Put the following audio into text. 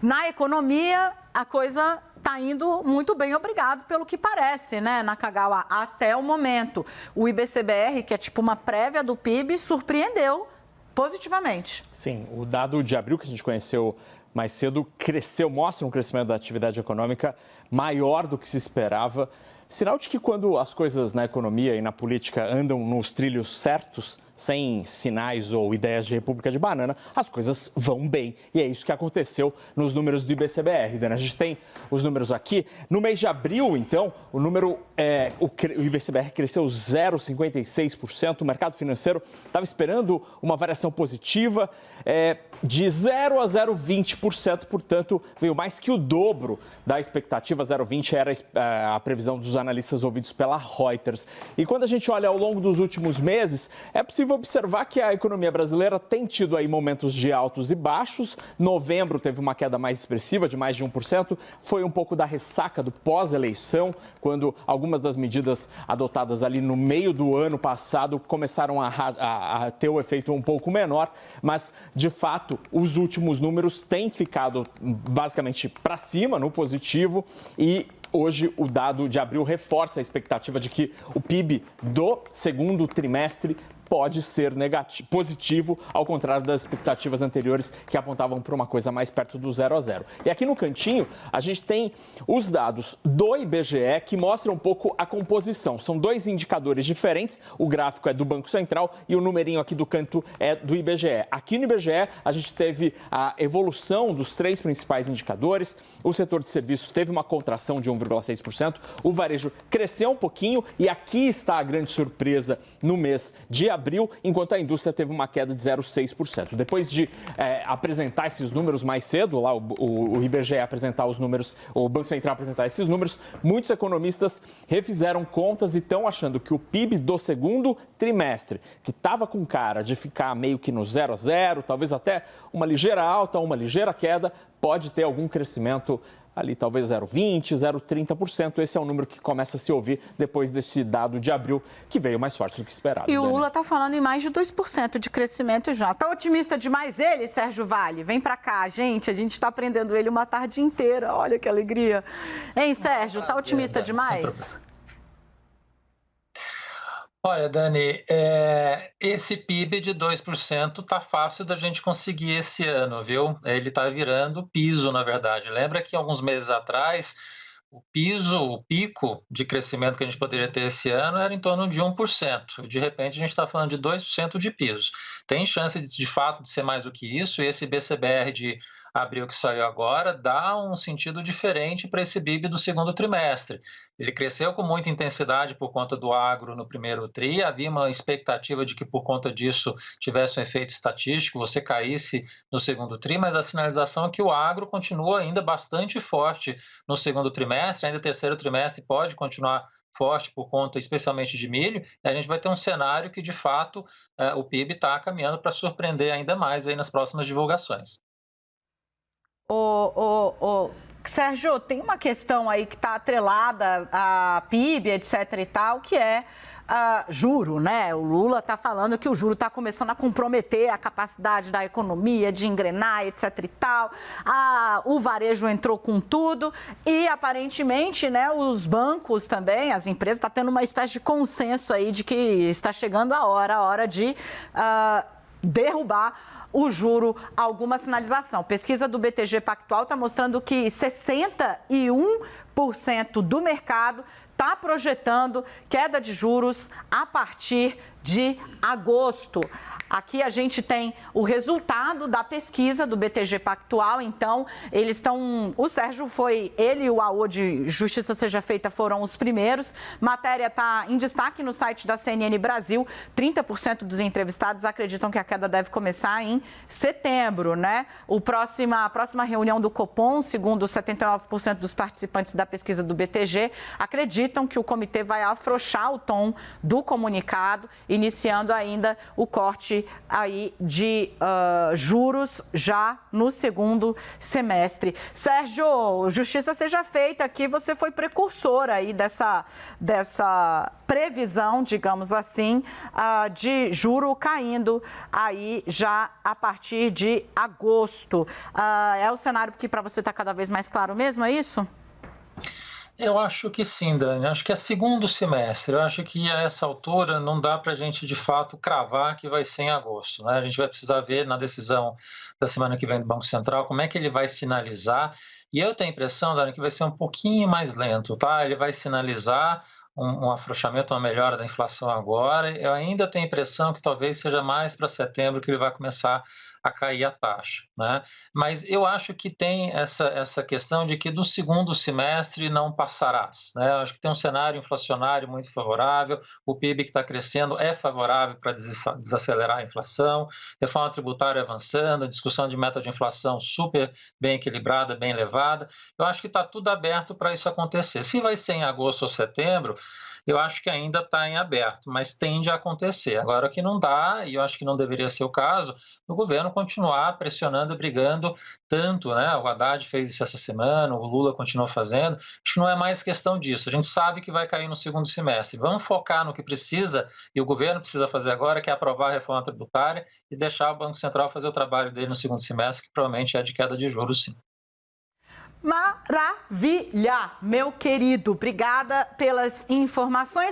Na economia, a coisa está indo muito bem, obrigado, pelo que parece, né, Nakagawa, até o momento. O IBCBR, que é tipo uma prévia do PIB, surpreendeu positivamente. Sim, o dado de abril que a gente conheceu mais cedo mostra um crescimento da atividade econômica maior do que se esperava. Sinal de que quando as coisas na economia e na política andam nos trilhos certos, sem sinais ou ideias de república de banana, as coisas vão bem. E é isso que aconteceu nos números do IBCBR. Dana, a gente tem os números aqui. No mês de abril, então, o IBCBR cresceu 0,56%. O mercado financeiro estava esperando uma variação positiva de 0 a 0,20%. Portanto, veio mais que o dobro da expectativa. 0,20% era a previsão dos analistas ouvidos pela Reuters. E quando a gente olha ao longo dos últimos meses, é possível observar que a economia brasileira tem tido aí momentos de altos e baixos. Novembro teve uma queda mais expressiva, de mais de 1%. Foi um pouco da ressaca do pós-eleição, quando algumas das medidas adotadas ali no meio do ano passado começaram a ter o efeito um pouco menor. Mas, de fato, os últimos números têm ficado basicamente para cima, no positivo, e hoje, o dado de abril reforça a expectativa de que o PIB do segundo trimestre pode ser positivo, ao contrário das expectativas anteriores que apontavam para uma coisa mais perto do 0 a 0. E aqui no cantinho, a gente tem os dados do IBGE que mostram um pouco a composição. São dois indicadores diferentes, o gráfico é do Banco Central e o numerinho aqui do canto é do IBGE. Aqui no IBGE, a gente teve a evolução dos três principais indicadores. O setor de serviços teve uma contração de 1,6%, o varejo cresceu um pouquinho e aqui está a grande surpresa no mês de abril, enquanto a indústria teve uma queda de 0,6%. Depois de apresentar esses números mais cedo, lá o IBGE apresentar os números, o Banco Central apresentar esses números, muitos economistas refizeram contas e estão achando que o PIB do segundo trimestre, que estava com cara de ficar meio que no 0 a 0, talvez até uma ligeira alta, uma ligeira queda, pode ter algum crescimento ali, talvez 0,20%, 0,30%. Esse é o número que começa a se ouvir depois desse dado de abril, que veio mais forte do que esperado. E o Lula está falando em mais de 2% de crescimento já. Está otimista demais ele, Sérgio Vale? Vem para cá, gente. A gente está aprendendo ele uma tarde inteira. Olha que alegria. Hein, Sérgio? Está otimista demais? Olha, Dani, esse PIB de 2% tá fácil da gente conseguir esse ano, viu? Ele está virando piso, na verdade. Lembra que alguns meses atrás, o pico de crescimento que a gente poderia ter esse ano era em torno de 1%. De repente, a gente está falando de 2% de piso. Tem chance, de fato, de ser mais do que isso, e esse BCBR de abril que saiu agora dá um sentido diferente para esse PIB do segundo trimestre. Ele cresceu com muita intensidade por conta do agro no primeiro tri, havia uma expectativa de que por conta disso tivesse um efeito estatístico, você caísse no segundo tri, mas a sinalização é que o agro continua ainda bastante forte no segundo trimestre, ainda o terceiro trimestre pode continuar forte por conta especialmente de milho, e a gente vai ter um cenário que de fato o PIB está caminhando para surpreender ainda mais aí nas próximas divulgações. Sérgio, tem uma questão aí que está atrelada a PIB, etc. e tal, que é juro, né? O Lula está falando que o juro está começando a comprometer a capacidade da economia de engrenar, etc. e tal. O varejo entrou com tudo e, aparentemente, né, os bancos também, as empresas, estão tendo uma espécie de consenso aí de que está chegando a hora de derrubar o juro, alguma sinalização. Pesquisa do BTG Pactual está mostrando que 61% do mercado está projetando queda de juros a partir de agosto. Aqui a gente tem o resultado da pesquisa do BTG Pactual, então eles estão... O Sérgio ele e o AO de Justiça Seja Feita foram os primeiros. Matéria está em destaque no site da CNN Brasil. 30% dos entrevistados acreditam que a queda deve começar em setembro, né? A próxima reunião do Copom, segundo 79% dos participantes da pesquisa do BTG, acreditam que o comitê vai afrouxar o tom do comunicado, iniciando ainda o corte juros já no segundo semestre. Sérgio, justiça seja feita aqui, você foi precursor aí dessa previsão, digamos assim, de juro caindo aí já a partir de agosto. É o cenário que para você está cada vez mais claro mesmo, é isso? Eu acho que sim, Dani. Acho que é segundo semestre. Eu acho que a essa altura não dá para a gente, de fato, cravar que vai ser em agosto, né? A gente vai precisar ver na decisão da semana que vem do Banco Central como é que ele vai sinalizar. E eu tenho a impressão, Dani, que vai ser um pouquinho mais lento, tá? Ele vai sinalizar um afrouxamento, uma melhora da inflação agora. Eu ainda tenho a impressão que talvez seja mais para setembro que ele vai começar a cair a taxa, né? Mas eu acho que tem essa questão de que do segundo semestre não passarás, né? Eu acho que tem um cenário inflacionário muito favorável, o PIB que está crescendo é favorável para desacelerar a inflação, reforma tributária avançando, discussão de meta de inflação super bem equilibrada, bem levada. Eu acho que está tudo aberto para isso acontecer. Se vai ser em agosto ou setembro, eu acho que ainda está em aberto, mas tende a acontecer. Agora, o que não dá, e eu acho que não deveria ser o caso, o governo continuar pressionando e brigando tanto, né? O Haddad fez isso essa semana, o Lula continuou fazendo. Acho que não é mais questão disso. A gente sabe que vai cair no segundo semestre. Vamos focar no que precisa, e o governo precisa fazer agora, que é aprovar a reforma tributária e deixar o Banco Central fazer o trabalho dele no segundo semestre, que provavelmente é de queda de juros, sim. Maravilha, meu querido. Obrigada pelas informações.